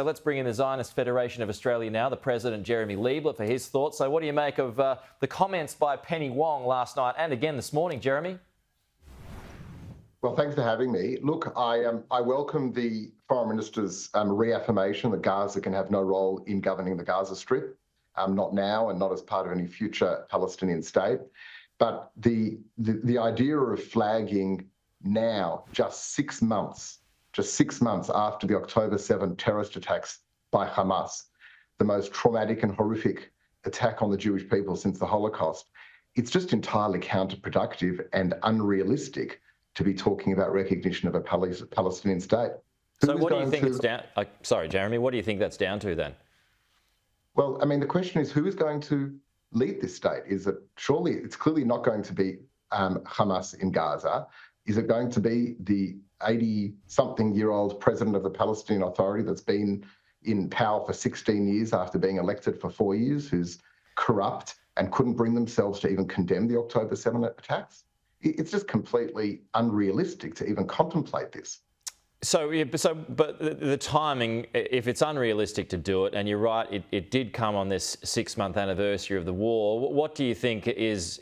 So let's bring in the Zionist Federation of Australia now, the President, Jeremy Leibler, for his thoughts. So what do you make of the comments by Penny Wong last night and again this morning, Jeremy? Well, thanks for having me. Look, I welcome the Foreign Minister's reaffirmation that Gaza can have no role in governing the Gaza Strip, not now and not as part of any future Palestinian state. But the idea of flagging now, just 6 months after the October 7 terrorist attacks by Hamas, the most traumatic and horrific attack on the Jewish people since the Holocaust, it's just entirely counterproductive and unrealistic to be talking about recognition of a Palestinian state. So what do you think it's down... sorry, Jeremy, what do you think that's down to then? Well, I mean, the question is, who is going to lead this state? Is it surely, it's clearly not going to be Hamas in Gaza. Is it going to be the 80-something-year-old president of the Palestinian Authority that's been in power for 16 years after being elected for 4 years, who's corrupt and couldn't bring themselves to even condemn the October 7 attacks? It's just completely unrealistic to even contemplate this. But the timing, if it's unrealistic to do it, and you're right, it did come on this 6-month anniversary of the war. What do you think is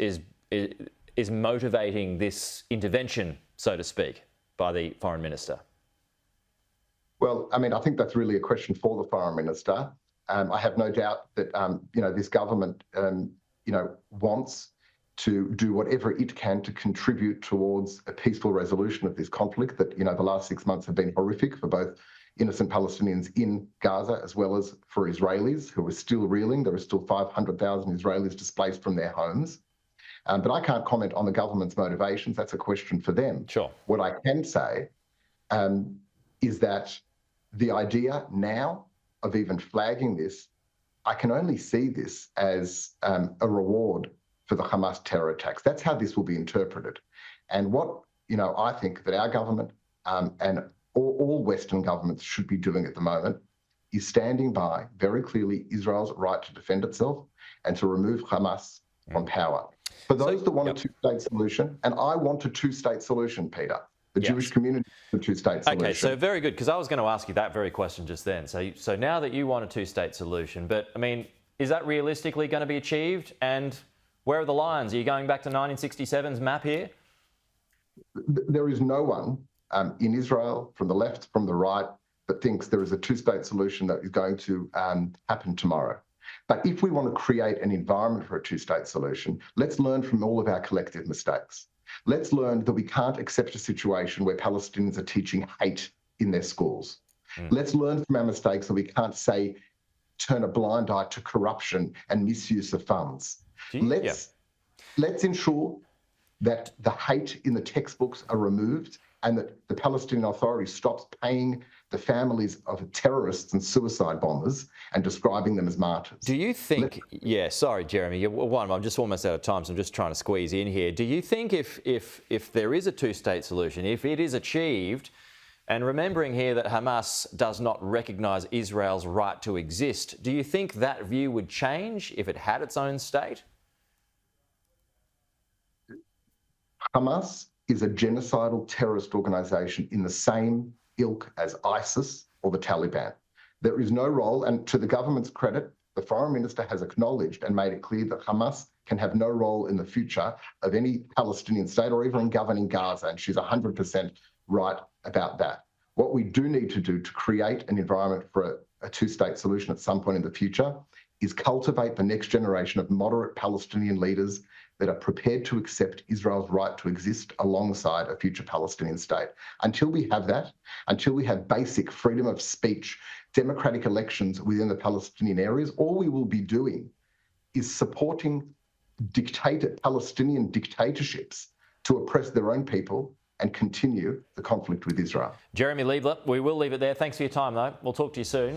motivating this intervention, so to speak, by the Foreign Minister? Well, I mean, I think that's really a question for the Foreign Minister. I have no doubt that this government wants to do whatever it can to contribute towards a peaceful resolution of this conflict that, the last 6 months have been horrific for both innocent Palestinians in Gaza as well as for Israelis who are still reeling. There are still 500,000 Israelis displaced from their homes. But I can't comment on the government's motivations. That's a question for them. Sure. What I can say is that the idea now of even flagging this, I can only see this as a reward for the Hamas terror attacks. That's how this will be interpreted. And what, I think that our government and all Western governments should be doing at the moment is standing by very clearly Israel's right to defend itself and to remove Hamas from power. For those that want a two-state solution, and I want a two-state solution, Peter, the Jewish community wants a two-state solution. Okay, so very good, because I was going to ask you that very question just then. So now that you want a two-state solution, but I mean, is that realistically going to be achieved? And where are the lines? Are you going back to 1967's map here? There is no one in Israel, from the left, from the right, that thinks there is a two-state solution that is going to happen tomorrow. But if we want to create an environment for a two-state solution, let's learn from all of our collective mistakes. Let's learn that we can't accept a situation where Palestinians are teaching hate in their schools. Let's learn from our mistakes that we can't turn a blind eye to corruption and misuse of funds. Let's ensure that the hate in the textbooks are removed and that the Palestinian Authority stops paying the families of terrorists and suicide bombers and describing them as martyrs. Do you think, sorry, Jeremy, I'm just almost out of time, so I'm just trying to squeeze in here. Do you think if there is a two-state solution, if it is achieved, and remembering here that Hamas does not recognise Israel's right to exist, do you think that view would change if it had its own state? Hamas is a genocidal terrorist organisation in the same ilk as ISIS or the Taliban. There is no role, and to the government's credit, the Foreign Minister has acknowledged and made it clear that Hamas can have no role in the future of any Palestinian state or even in governing Gaza, and she's 100% right about that. What we do need to do to create an environment for a two-state solution at some point in the future is cultivate the next generation of moderate Palestinian leaders that are prepared to accept Israel's right to exist alongside a future Palestinian state. Until we have that, until we have basic freedom of speech, democratic elections within the Palestinian areas, all we will be doing is supporting Palestinian dictatorships to oppress their own people and continue the conflict with Israel. Jeremy Leibler, we will leave it there. Thanks for your time, though. We'll talk to you soon.